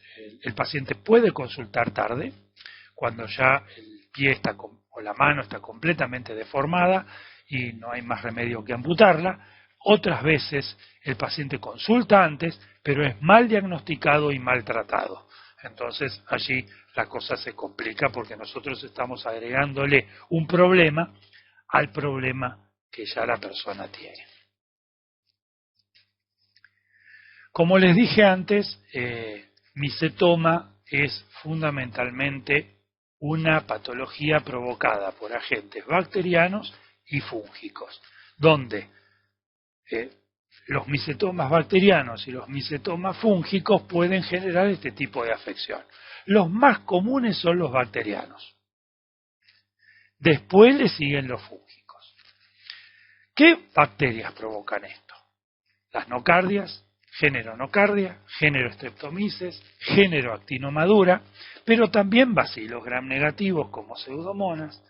el paciente puede consultar tarde, cuando ya el pie o la mano está completamente deformada y no hay más remedio que amputarla. Otras veces el paciente consulta antes, pero es mal diagnosticado y mal tratado. Entonces allí la cosa se complica porque nosotros estamos agregándole un problema al problema que ya la persona tiene. Como les dije antes, micetoma es fundamentalmente una patología provocada por agentes bacterianos y fúngicos, donde los micetomas bacterianos y los micetomas fúngicos pueden generar este tipo de afección. Los más comunes son los bacterianos. Después le siguen los fúngicos. ¿Qué bacterias provocan esto? Las nocardias, género nocardia, género streptomyces, género actinomadura, pero también bacilos gram negativos como pseudomonas,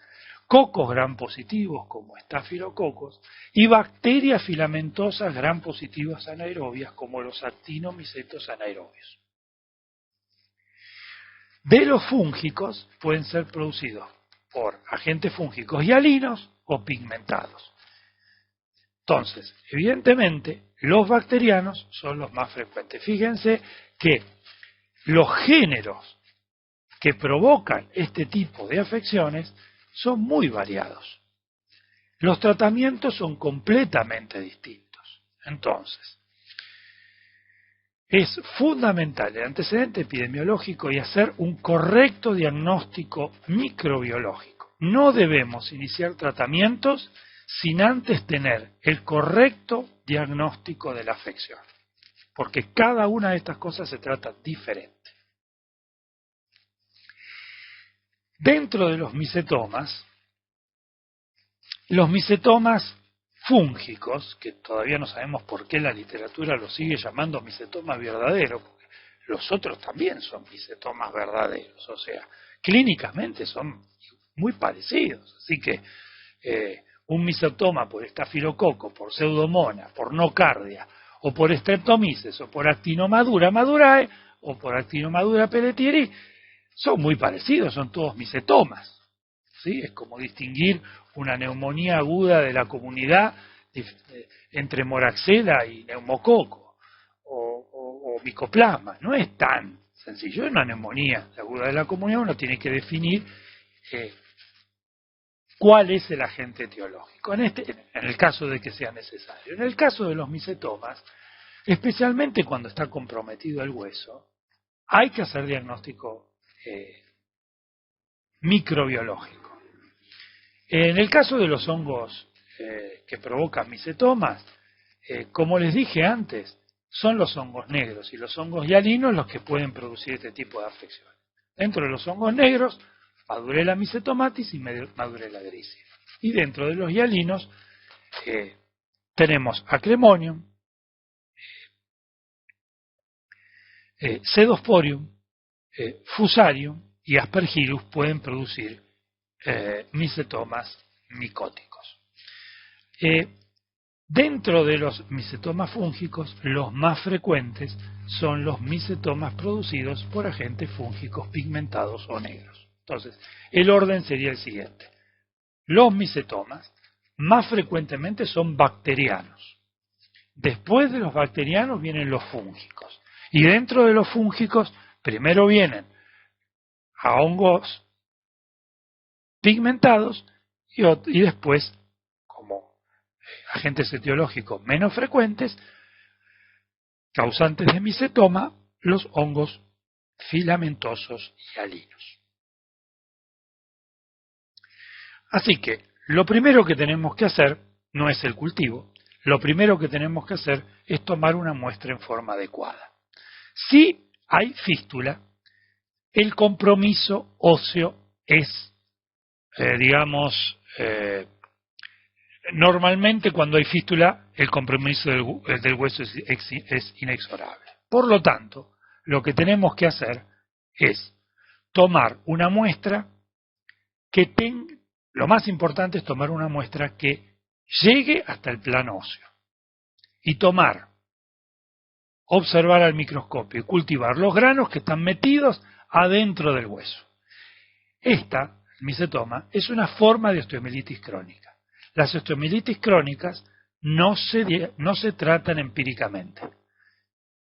cocos gram positivos como estafilococos y bacterias filamentosas gram positivas anaerobias como los actinomicetos anaerobios. De los fúngicos pueden ser producidos por agentes fúngicos hialinos o pigmentados. Entonces, evidentemente, los bacterianos son los más frecuentes. Fíjense que los géneros que provocan este tipo de afecciones son muy variados. Los tratamientos son completamente distintos. Entonces, es fundamental el antecedente epidemiológico y hacer un correcto diagnóstico microbiológico. No debemos iniciar tratamientos sin antes tener el correcto diagnóstico de la afección, porque cada una de estas cosas se trata diferente. Dentro de los micetomas fúngicos, que todavía no sabemos por qué la literatura los sigue llamando micetomas verdaderos, porque los otros también son micetomas verdaderos, o sea, clínicamente son muy parecidos, así que un micetoma por estafilococo, por pseudomonas, por nocardia, o por streptomyces, o por actinomadura madurae, o por actinomadura pelletieri, son muy parecidos, son todos micetomas. ¿Sí? Es como distinguir una neumonía aguda de la comunidad entre moraxella y neumococo, o micoplasma. No es tan sencillo, es una neumonía aguda de la comunidad, uno tiene que definir cuál es el agente etiológico, en el caso de que sea necesario. En el caso de los micetomas, especialmente cuando está comprometido el hueso, hay que hacer diagnóstico microbiológico. En el caso de los hongos que provocan micetomas, como les dije antes, son los hongos negros y los hongos hialinos los que pueden producir este tipo de afecciones. Dentro de los hongos negros, Madurella mycetomatis y Madurella grisea. Y dentro de los hialinos tenemos Acremonium, Pseudosporium, Fusarium y Aspergillus pueden producir micetomas micóticos. Dentro de los micetomas fúngicos, los más frecuentes son los micetomas producidos por agentes fúngicos pigmentados o negros. Entonces, el orden sería el siguiente. Los micetomas más frecuentemente son bacterianos. Después de los bacterianos vienen los fúngicos. Y dentro de los fúngicos, primero vienen a hongos pigmentados y después, como agentes etiológicos menos frecuentes, causantes de micetoma, los hongos filamentosos y hialinos. Así que, lo primero que tenemos que hacer no es el cultivo, lo primero que tenemos que hacer es tomar una muestra en forma adecuada. Si hay fístula, el compromiso óseo es, normalmente cuando hay fístula, el compromiso del hueso es inexorable. Por lo tanto, lo que tenemos que hacer es tomar una muestra que tenga, lo más importante es tomar una muestra que llegue hasta el plano óseo. Y observar al microscopio y cultivar los granos que están metidos adentro del hueso. Esta, el micetoma, es una forma de osteomielitis crónica. Las osteomielitis crónicas no se tratan empíricamente.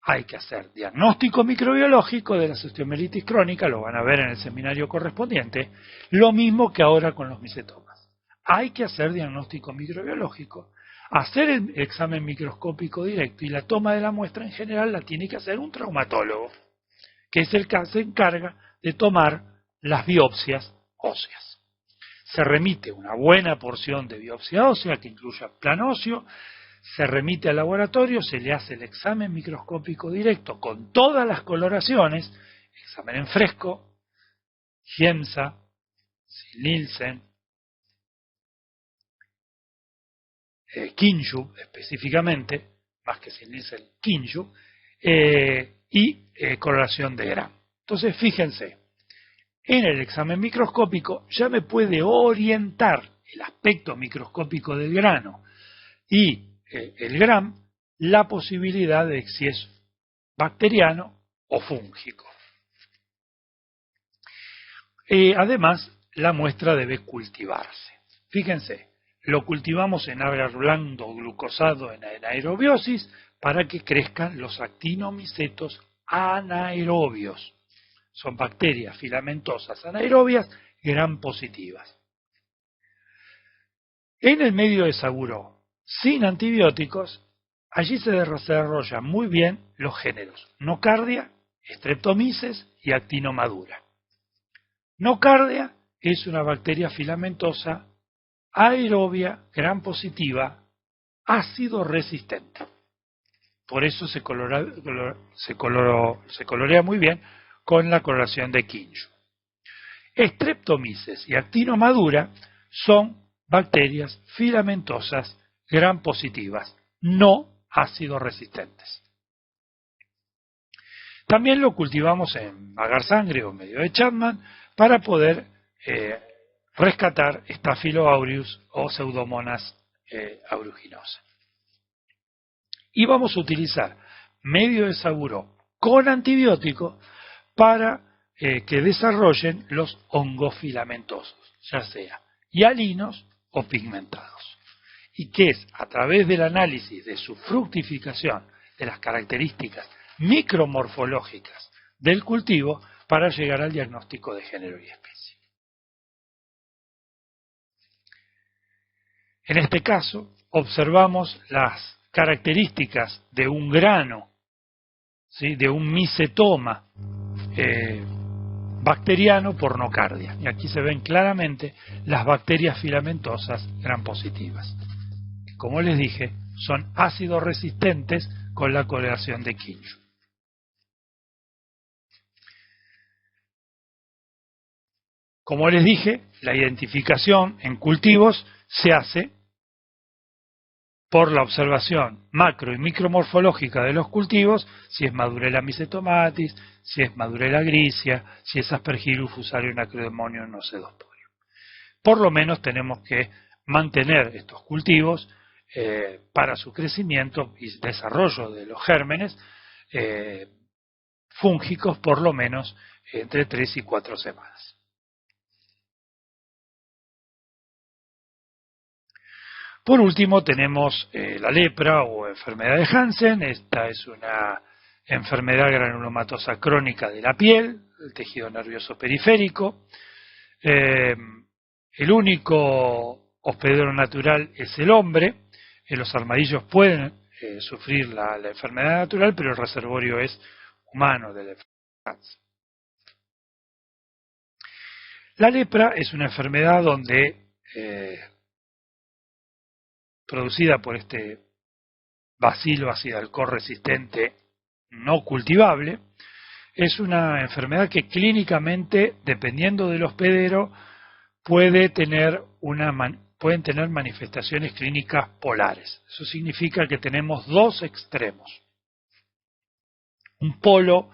Hay que hacer diagnóstico microbiológico de las osteomielitis crónicas, lo van a ver en el seminario correspondiente, lo mismo que ahora con los micetomas. Hay que hacer diagnóstico microbiológico, hacer el examen microscópico directo y la toma de la muestra en general la tiene que hacer un traumatólogo, que es el que se encarga de tomar las biopsias óseas. Se remite una buena porción de biopsia ósea que incluya plan óseo, se remite al laboratorio, se le hace el examen microscópico directo con todas las coloraciones, examen en fresco, Giemsa, Nielsen, Kinju específicamente, más que Nielsen, Kinju, y coloración de Gram. Entonces, fíjense, en el examen microscópico ya me puede orientar el aspecto microscópico del grano y el Gram la posibilidad de si es bacteriano o fúngico. Además, la muestra debe cultivarse. Fíjense, lo cultivamos en agar blando glucosado en anaerobiosis para que crezcan los actinomicetos anaerobios. Son bacterias filamentosas anaerobias gram positivas. En el medio de Saguro, sin antibióticos, allí se desarrollan muy bien los géneros Nocardia, Streptomyces y Actinomadura. Nocardia es una bacteria filamentosa aerobia gram positiva, ácido resistente. Por eso se colorea muy bien con la coloración de Kinju. Streptomyces y Actinomadura son bacterias filamentosas gram positivas, no ácido resistentes. También lo cultivamos en agar sangre o medio de Chapman para poder rescatar Staphylo aureus o Pseudomonas aeruginosa. Y vamos a utilizar medio de Saguro con antibiótico para que desarrollen los hongos filamentosos, ya sea hialinos o pigmentados. Y que es a través del análisis de su fructificación, de las características micromorfológicas del cultivo, para llegar al diagnóstico de género y especie. En este caso, observamos las características de un grano, ¿sí?, de un micetoma bacteriano por nocardia. Y aquí se ven claramente las bacterias filamentosas gram positivas. Como les dije, son ácidos resistentes con la correlación de Kinch. Como les dije, la identificación en cultivos se hace por la observación macro y micromorfológica de los cultivos, si es Madurella mycetomatis, si es Madurella grigia, si es Aspergillus fusarium acrodemonium nocedosporium. Por lo menos tenemos que mantener estos cultivos para su crecimiento y desarrollo de los gérmenes fúngicos por lo menos entre 3 y 4 semanas. Por último tenemos la lepra o enfermedad de Hansen. Esta es una enfermedad granulomatosa crónica de la piel, el tejido nervioso periférico. El único hospedero natural es el hombre. Los armadillos pueden sufrir la enfermedad natural, pero el reservorio es humano de la enfermedad. La lepra es una enfermedad donde producida por este bacilo acidalcohol resistente no cultivable, es una enfermedad que clínicamente, dependiendo del hospedero, pueden tener manifestaciones clínicas polares. Eso significa que tenemos dos extremos. Un polo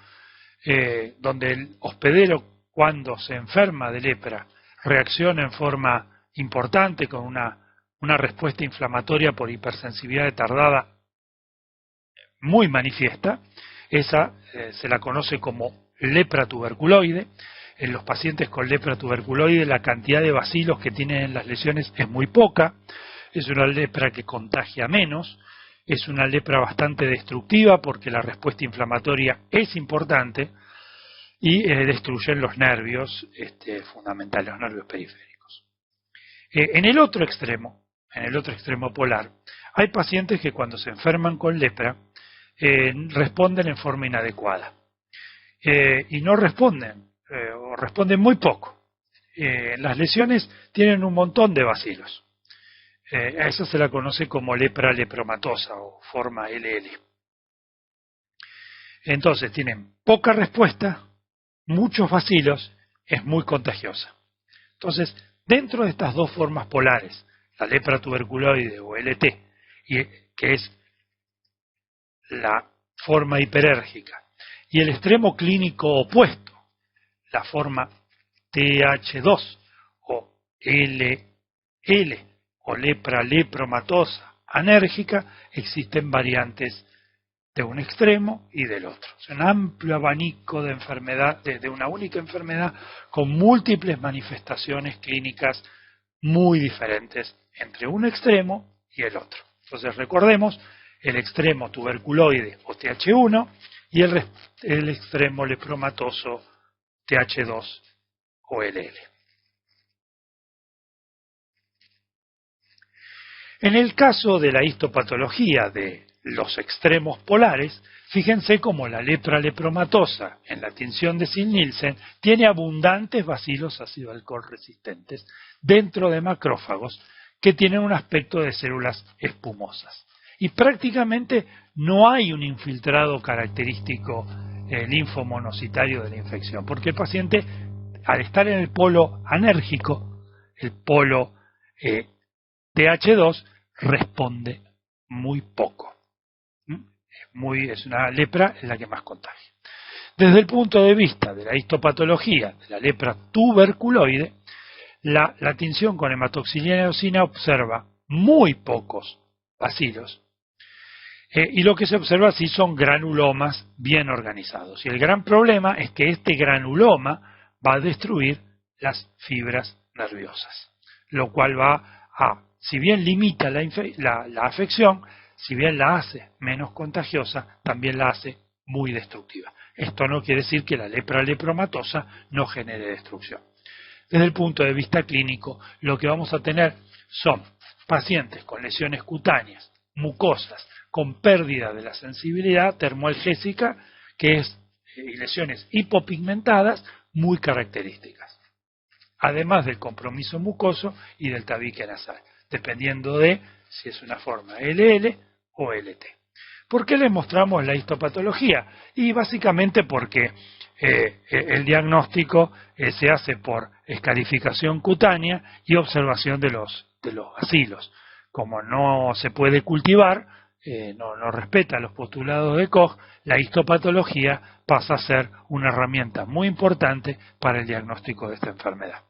donde el hospedero, cuando se enferma de lepra, reacciona en forma importante con una respuesta inflamatoria por hipersensibilidad tardada muy manifiesta. Esa se la conoce como lepra tuberculoide. En los pacientes con lepra tuberculoide la cantidad de bacilos que tienen en las lesiones es muy poca, es una lepra que contagia menos, es una lepra bastante destructiva porque la respuesta inflamatoria es importante y destruyen los nervios fundamentales, los nervios periféricos. En el otro extremo polar, hay pacientes que cuando se enferman con lepra responden en forma inadecuada y no responden o responden muy poco. Las lesiones tienen un montón de bacilos. A eso se la conoce como lepra lepromatosa o forma LL. Entonces tienen poca respuesta, muchos bacilos, es muy contagiosa. Entonces, dentro de estas dos formas polares, la lepra tuberculoide o LT, que es la forma hiperérgica, y el extremo clínico opuesto, la forma TH2 o LL o lepra lepromatosa anérgica, existen variantes de un extremo y del otro. Es un amplio abanico de enfermedad, de una única enfermedad con múltiples manifestaciones clínicas muy diferentes entre un extremo y el otro. Entonces recordemos el extremo tuberculoide o TH1 y el extremo lepromatoso TH2 o LL. En el caso de la histopatología de los extremos polares, fíjense cómo la lepra lepromatosa en la tinción de Zinn-Nielsen tiene abundantes bacilos ácido alcohol resistentes dentro de macrófagos que tienen un aspecto de células espumosas. Y prácticamente no hay un infiltrado característico linfomonocitario de la infección, porque el paciente, al estar en el polo anérgico, el polo TH2, responde muy poco. Es una lepra en la que más contagia. Desde el punto de vista de la histopatología de la lepra tuberculoide, la tinción con hematoxilina y eosina observa muy pocos bacilos, y lo que se observa sí son granulomas bien organizados. Y el gran problema es que este granuloma va a destruir las fibras nerviosas, lo cual va a, si bien limita la afección, si bien la hace menos contagiosa, también la hace muy destructiva. Esto no quiere decir que la lepra lepromatosa no genere destrucción. Desde el punto de vista clínico, lo que vamos a tener son pacientes con lesiones cutáneas, mucosas, con pérdida de la sensibilidad termoalgésica, y lesiones hipopigmentadas, muy características, además del compromiso mucoso y del tabique nasal, dependiendo de si es una forma LL o LT. ¿Por qué les mostramos la histopatología? Y básicamente porque el diagnóstico se hace por escarificación cutánea y observación de los bacilos. Como no se puede cultivar, no respeta los postulados de Koch, la histopatología pasa a ser una herramienta muy importante para el diagnóstico de esta enfermedad.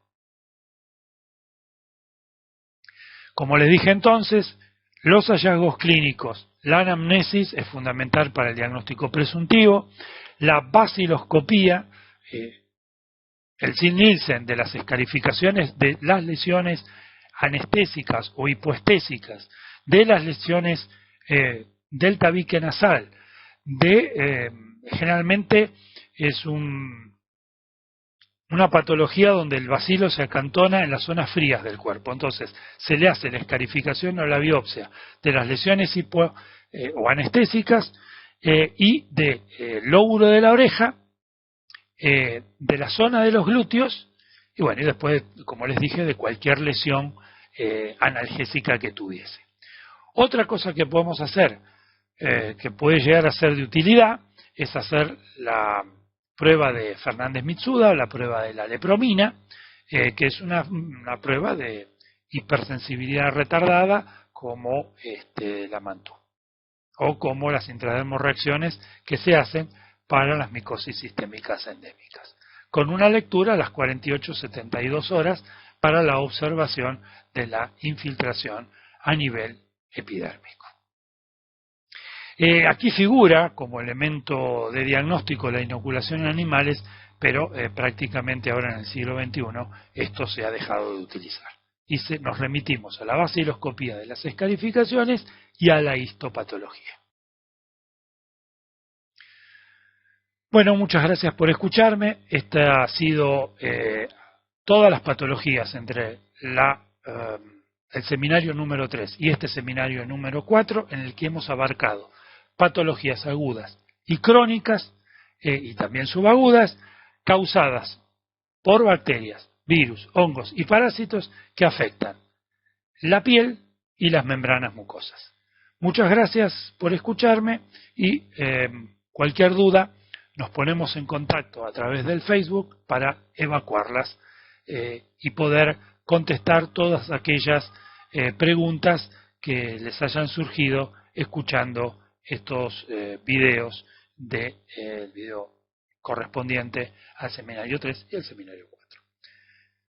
Como les dije entonces, los hallazgos clínicos, la anamnesis es fundamental para el diagnóstico presuntivo, la baciloscopía, el Nielsen de las escarificaciones de las lesiones anestésicas o hipoestésicas, de las lesiones del tabique nasal, generalmente es una patología donde el bacilo se acantona en las zonas frías del cuerpo. Entonces, se le hace la escarificación o la biopsia de las lesiones o anestésicas y del lóbulo de la oreja, de la zona de los glúteos, y bueno, y después, como les dije, de cualquier lesión analgésica que tuviese. Otra cosa que podemos hacer, que puede llegar a ser de utilidad, es hacer la prueba de Fernández-Mitsuda, o la prueba de la lepromina, que es una prueba de hipersensibilidad retardada como la Mantoux, o como las intradermorreacciones que se hacen para las micosis sistémicas endémicas, con una lectura a las 48-72 horas para la observación de la infiltración a nivel epidérmico. Aquí figura como elemento de diagnóstico la inoculación en animales, pero prácticamente ahora en el siglo XXI esto se ha dejado de utilizar. Y nos remitimos a la baciloscopía de las escarificaciones y a la histopatología. Bueno, muchas gracias por escucharme. Esta ha sido todas las patologías entre el seminario número 3 y este seminario número 4, en el que hemos abarcado patologías agudas y crónicas y también subagudas causadas por bacterias, virus, hongos y parásitos que afectan la piel y las membranas mucosas. Muchas gracias por escucharme y cualquier duda nos ponemos en contacto a través del Facebook para evacuarlas y poder contestar todas aquellas preguntas que les hayan surgido escuchando estos videos del video correspondiente al seminario 3 y al seminario 4.